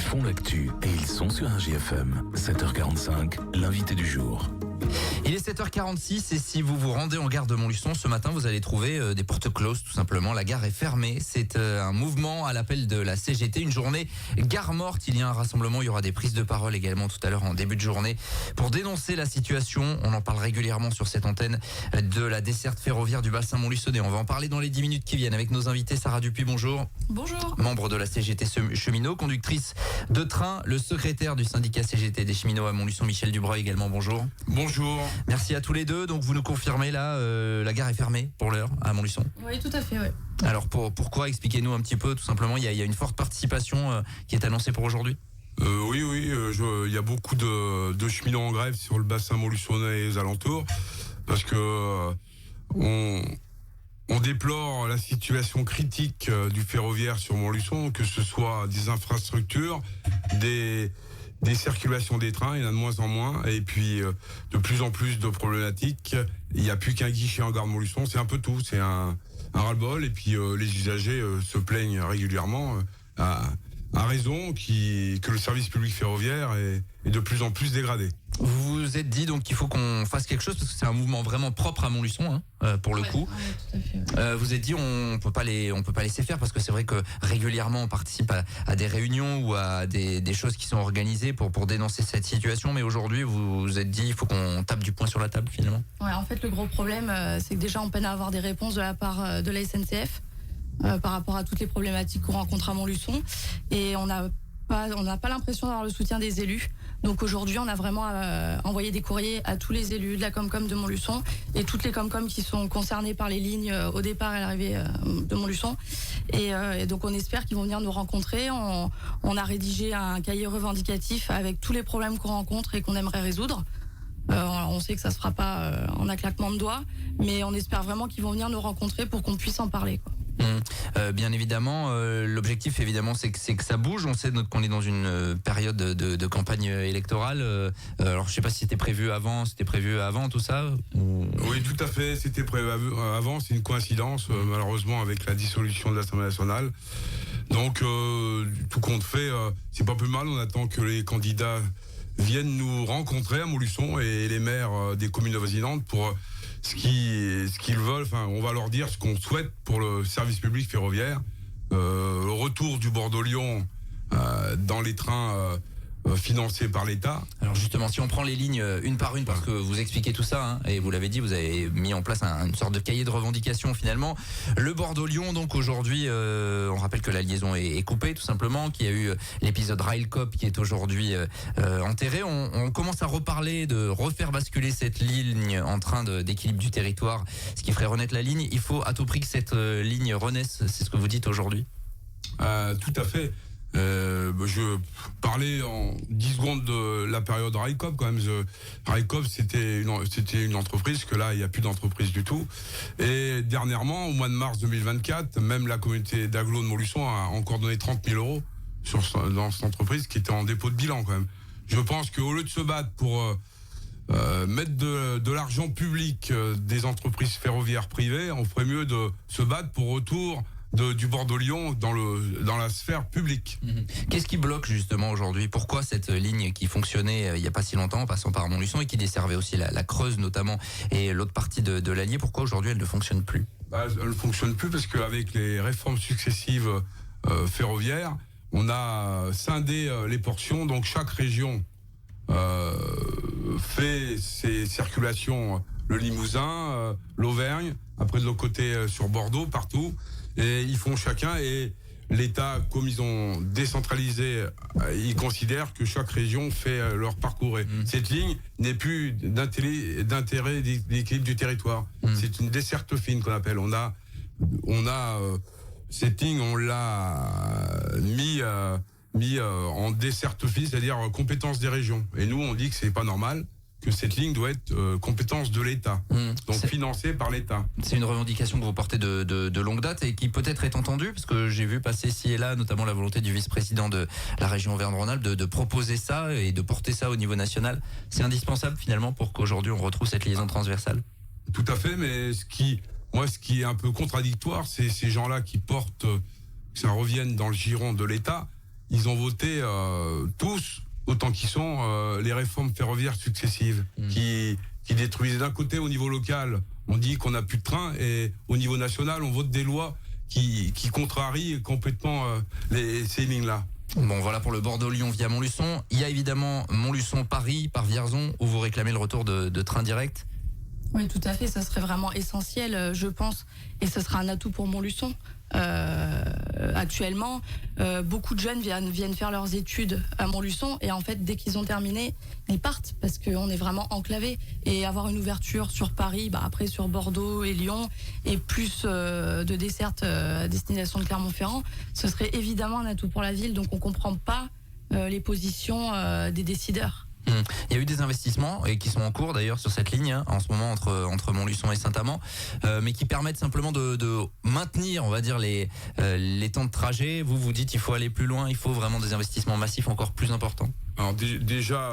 font l'actu et ils sont sur RJFM. 7h45, l'invité du jour. Il est 7h46 et si vous vous rendez en gare de Montluçon ce matin, vous allez trouver des portes closes tout simplement. La gare est fermée. C'est un mouvement à l'appel de la CGT. Une journée gare morte. Il y a un rassemblement. Il y aura des prises de parole également tout à l'heure en début de journée pour dénoncer la situation. On en parle régulièrement sur cette antenne de la desserte ferroviaire du bassin montluçonnais. On va en parler dans les 10 minutes qui viennent avec nos invités. Sarah Dupuis, bonjour. Bonjour. Membre de la CGT cheminots, conductrice de train, le secrétaire du syndicat CGT des cheminots à Montluçon, Michel Dubreuil également, bonjour. Bonjour. Merci à tous les deux. Donc vous nous confirmez là, la gare est fermée pour l'heure à Montluçon. Oui, tout à fait, oui. Alors pourquoi, expliquez-nous un petit peu tout simplement. Il y a une forte participation qui est annoncée pour aujourd'hui. Oui, il y a beaucoup de cheminots en grève sur le bassin montluçonnais et les alentours parce que on déplore la situation critique du ferroviaire sur Montluçon, que ce soit des infrastructures, des circulations des trains, il y en a de moins en moins, et puis de plus en plus de problématiques. Il n'y a plus qu'un guichet en gare de Montluçon, c'est un peu tout, c'est un ras-le-bol, et puis les usagers se plaignent régulièrement à raison que le service public ferroviaire est de plus en plus dégradé. Vous vous êtes dit donc qu'il faut qu'on fasse quelque chose parce que c'est un mouvement vraiment propre à Montluçon pour le coup. Ouais, tout à fait, ouais. Vous êtes dit on peut pas laisser faire parce que c'est vrai que régulièrement on participe à des réunions ou à des choses qui sont organisées pour dénoncer cette situation, mais aujourd'hui vous vous êtes dit il faut qu'on tape du poing sur la table finalement. Ouais, en fait le gros problème c'est que déjà on peine à avoir des réponses de la part de la SNCF par rapport à toutes les problématiques qu'on rencontre à Montluçon, et on n'a pas l'impression d'avoir le soutien des élus. Donc aujourd'hui, on a vraiment envoyé des courriers à tous les élus de la Comcom de Montluçon et toutes les Comcom qui sont concernées par les lignes au départ et à l'arrivée de Montluçon. Et donc on espère qu'ils vont venir nous rencontrer. On a rédigé un cahier revendicatif avec tous les problèmes qu'on rencontre et qu'on aimerait résoudre. On sait que ça se fera pas en un claquement de doigts, mais on espère vraiment qu'ils vont venir nous rencontrer pour qu'on puisse en parler, quoi. Bien évidemment, l'objectif évidemment c'est que ça bouge. On sait qu'on est dans une période de campagne électorale. Alors je sais pas si c'était prévu avant tout ça ou... Oui, tout à fait, c'était prévu avant, c'est une coïncidence malheureusement avec la dissolution de l'Assemblée nationale. Donc tout compte fait, c'est pas plus mal, on attend que les candidats viennent nous rencontrer à Montluçon et les maires des communes avoisinantes pour ce qu'ils veulent. Enfin, on va leur dire ce qu'on souhaite pour le service public ferroviaire, le retour du Bordeaux-Lyon dans les trains financés par l'État. Alors justement, si on prend les lignes une par une, parce que vous expliquez tout ça, et vous l'avez dit, vous avez mis en place une sorte de cahier de revendication finalement. Le Bordeaux-Lyon, donc aujourd'hui, on rappelle que la liaison est coupée tout simplement, qu'il y a eu l'épisode Railcop qui est aujourd'hui enterré. On commence à reparler de refaire basculer cette ligne en train d'équilibre du territoire, ce qui ferait renaître la ligne. Il faut à tout prix que cette ligne renaisse, c'est ce que vous dites aujourd'hui. Tout à fait. Je parlais en 10 secondes de la période Railcop quand même. Railcop c'était une entreprise, que là il n'y a plus d'entreprise du tout. Et dernièrement, au mois de mars 2024, même la communauté d'agglo de Montluçon a encore donné 30 000 euros dans cette entreprise qui était en dépôt de bilan quand même. Je pense qu'au lieu de se battre pour mettre de l'argent public des entreprises ferroviaires privées, on ferait mieux de se battre pour retour du Bordeaux-Lyon dans la sphère publique. Qu'est-ce qui bloque justement aujourd'hui? Pourquoi cette ligne qui fonctionnait il n'y a pas si longtemps, en passant par Montluçon, et qui desservait aussi la Creuse notamment et l'autre partie de l'Allier, pourquoi aujourd'hui elle ne fonctionne plus? Elle ne fonctionne plus parce qu'avec les réformes successives ferroviaires, on a scindé les portions, donc chaque région fait ses circulations, le Limousin, l'Auvergne, après de l'autre côté sur Bordeaux, partout. Et ils font chacun, et l'État, comme ils ont décentralisé, ils considèrent que chaque région fait leur parcours. Cette ligne n'est plus d'intérêt d'équilibre du territoire. C'est une desserte fine qu'on appelle. On a cette ligne, on l'a mis en desserte fine, c'est-à-dire compétence des régions. Et nous, on dit que c'est pas normal, que cette ligne doit être compétence de l'État, donc financée par l'État. C'est une revendication que vous portez de longue date et qui peut-être est entendue, parce que j'ai vu passer ci et là, notamment la volonté du vice-président de la région Auvergne-Rhône-Alpes de proposer ça et de porter ça au niveau national. C'est indispensable finalement pour qu'aujourd'hui on retrouve cette liaison transversale. Tout à fait, mais ce qui est un peu contradictoire, c'est ces gens-là qui portent, que ça revienne dans le giron de l'État, ils ont voté tous, autant qu'ils sont, les réformes ferroviaires successives qui détruisent. D'un côté, au niveau local, on dit qu'on n'a plus de train, et au niveau national, on vote des lois qui contrarient complètement ces lignes-là. Bon, voilà pour le Bordeaux-Lyon via Montluçon. Il y a évidemment Montluçon-Paris par Vierzon, où vous réclamez le retour de train direct. Oui, tout à fait. Ça serait vraiment essentiel, je pense, et ce sera un atout pour Montluçon. Actuellement, beaucoup de jeunes viennent faire leurs études à Montluçon, et en fait, dès qu'ils ont terminé, ils partent parce qu'on est vraiment enclavé. Et avoir une ouverture sur Paris, après sur Bordeaux et Lyon, et plus de dessertes à destination de Clermont-Ferrand, ce serait évidemment un atout pour la ville. Donc, on comprend pas les positions des décideurs. Il y a eu des investissements et qui sont en cours d'ailleurs sur cette ligne en ce moment entre Montluçon et Saint-Amand, mais qui permettent simplement de maintenir, on va dire, les temps de trajet. Vous dites il faut aller plus loin, il faut vraiment des investissements massifs encore plus importants. Alors déjà,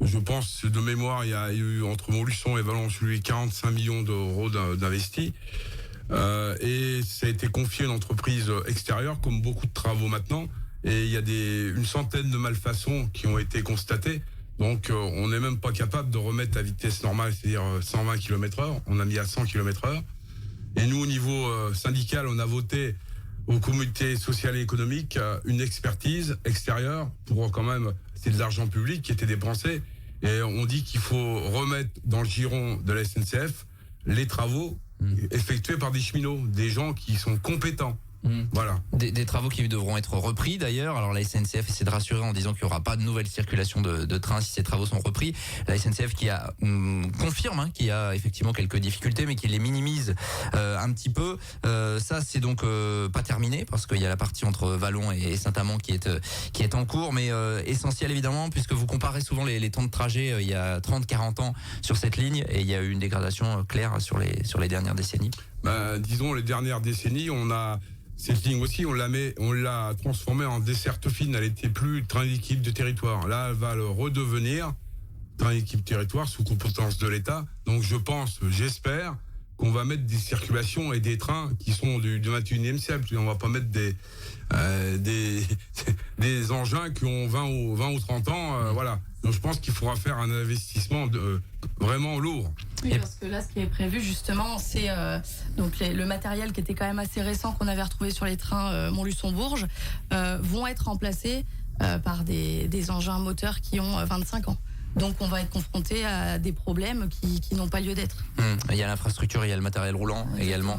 je pense de mémoire, il y a eu entre Montluçon et Vallon-sur-Louis 45 millions d'euros d'investis. Et ça a été confié à une entreprise extérieure, comme beaucoup de travaux maintenant. Et il y a une centaine de malfaçons qui ont été constatées. Donc, on n'est même pas capable de remettre à vitesse normale, c'est-à-dire 120 km/h. On a mis à 100 km/h. Et nous, au niveau syndical, on a voté au comité social et économique une expertise extérieure pour quand même, c'est de l'argent public qui était dépensé. Et on dit qu'il faut remettre dans le giron de la SNCF les travaux effectués par des cheminots, des gens qui sont compétents. Voilà. Des travaux qui devront être repris d'ailleurs. Alors la SNCF essaie de rassurer en disant qu'il n'y aura pas de nouvelle circulation de trains si ces travaux sont repris. La SNCF qui confirme qu'il y a effectivement quelques difficultés, mais qui les minimise un petit peu. Ça c'est donc pas terminé parce qu'il y a la partie entre Vallon et Saint-Amand qui est en cours, mais essentiel évidemment puisque vous comparez souvent les temps de trajet il y a 30-40 ans sur cette ligne, et il y a eu une dégradation claire sur les dernières décennies. Disons les dernières décennies, on a cette ligne aussi, on l'a transformée en desserte fine. Elle n'était plus train d'équipe de territoire. Là, elle va le redevenir train d'équipe territoire sous compétence de l'État. Donc, j'espère qu'on va mettre des circulations et des trains qui sont du 21e siècle. On va pas mettre des engins qui ont 20 ou 30 ans. Voilà. Donc, je pense qu'il faudra faire un investissement vraiment lourd. Oui, parce que là, ce qui est prévu justement, c'est donc le matériel qui était quand même assez récent qu'on avait retrouvé sur les trains Montluçon-Bourges vont être remplacés par des engins moteurs qui ont 25 ans. Donc on va être confronté à des problèmes qui n'ont pas lieu d'être. Il y a l'infrastructure, il y a le matériel roulant également.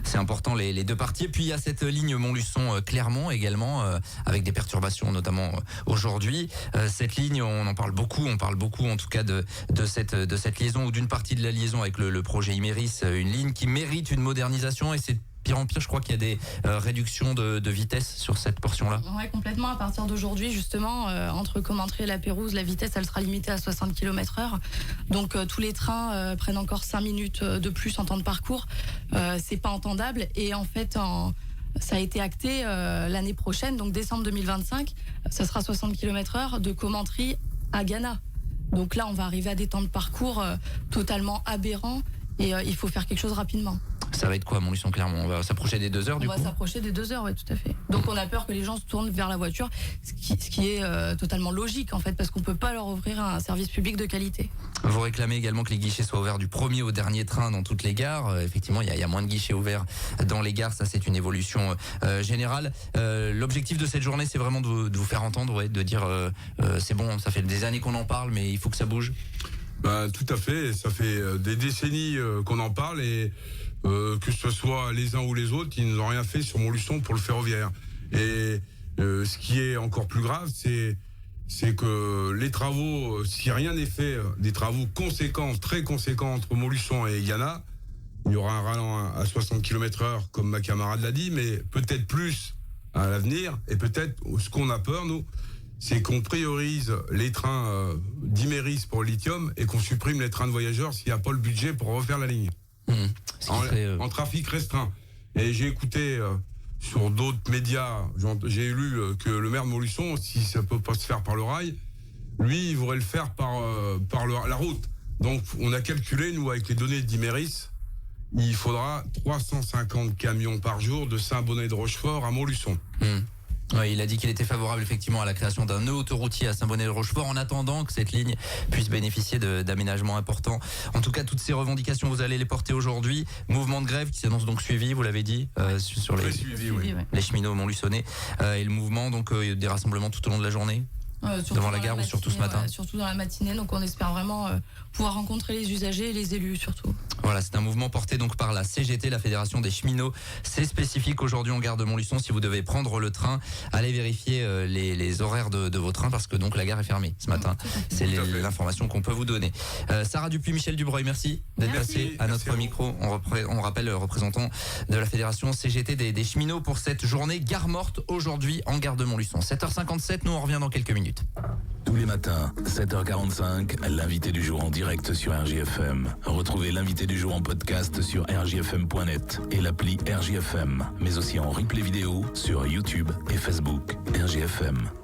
C'est important les deux parties. Et puis il y a cette ligne Montluçon-Clermont également, avec des perturbations notamment aujourd'hui. Cette ligne, on parle beaucoup en tout cas de cette liaison, ou d'une partie de la liaison avec le projet Iméris, une ligne qui mérite une modernisation, et c'est pire en pire, je crois qu'il y a des réductions de vitesse sur cette portion-là. Oui, complètement. À partir d'aujourd'hui, justement, entre Commentry et La Pérouse, la vitesse, elle sera limitée à 60 km/h. Donc, tous les trains prennent encore 5 minutes de plus en temps de parcours. C'est pas entendable. Et en fait, ça a été acté l'année prochaine, donc décembre 2025, ça sera 60 km/h de Commentry à Ghana. Donc là, on va arriver à des temps de parcours totalement aberrants, et il faut faire quelque chose rapidement. Ça va être quoi, Montluçon-Clermont? On va s'approcher des 2 heures du coup? On va s'approcher des 2 heures, oui, tout à fait. Donc on a peur que les gens se tournent vers la voiture, ce qui est totalement logique en fait, parce qu'on ne peut pas leur offrir un service public de qualité. Vous réclamez également que les guichets soient ouverts du premier au dernier train dans toutes les gares. Effectivement, il y a moins de guichets ouverts dans les gares, ça c'est une évolution générale. L'objectif de cette journée, c'est vraiment de vous faire entendre, de dire c'est bon, ça fait des années qu'on en parle, mais il faut que ça bouge. Tout à fait, ça fait des décennies qu'on en parle, et que ce soit les uns ou les autres, ils n'ont rien fait sur Montluçon pour le ferroviaire. Et ce qui est encore plus grave, c'est que les travaux, si rien n'est fait, des travaux conséquents, très conséquents entre Montluçon et Ghana, il y aura un ralent à 60 km/h, comme ma camarade l'a dit, mais peut-être plus à l'avenir. Et peut-être, ce qu'on a peur, nous, c'est qu'on priorise les trains d'Iméris pour le lithium et qu'on supprime les trains de voyageurs s'il n'y a pas le budget pour refaire la ligne. En trafic restreint. Et j'ai écouté sur d'autres médias, j'ai lu que le maire de Montluçon, si ça peut pas se faire par le rail, lui, il voudrait le faire par la route. Donc, on a calculé, nous, avec les données d'Iméris, il faudra 350 camions par jour de Saint-Bonnet de Rochefort à Montluçon. Oui, il a dit qu'il était favorable effectivement à la création d'un nœud autoroutier à Saint-Bonnet-de-Rochefort en attendant que cette ligne puisse bénéficier d'aménagements importants. En tout cas, toutes ces revendications, vous allez les porter aujourd'hui. Mouvement de grève qui s'annonce donc suivi, vous l'avez dit, sur Très suivi, oui. les cheminots Montluçonnais. Et le mouvement, donc des rassemblements tout au long de la journée devant la gare ou surtout ce matin? Surtout dans la matinée, donc on espère vraiment pouvoir rencontrer les usagers et les élus surtout. Voilà, c'est un mouvement porté donc par la CGT, la Fédération des cheminots. C'est spécifique aujourd'hui en gare de Montluçon. Si vous devez prendre le train, allez vérifier les horaires de vos trains parce que donc la gare est fermée ce matin. C'est l'information qu'on peut vous donner. Sarah Dupuis, Michel Dubreuil, merci d'être passé à notre micro. On rappelle le représentant de la Fédération CGT des cheminots pour cette journée gare morte aujourd'hui en gare de Montluçon. 7h57, nous on revient dans quelques minutes. Tous les matins, 7h45, l'invité du jour en direct sur RJFM. Retrouvez l'invité du jour en podcast sur rjfm.net et l'appli RJFM, mais aussi en replay vidéo sur YouTube et Facebook. RJFM.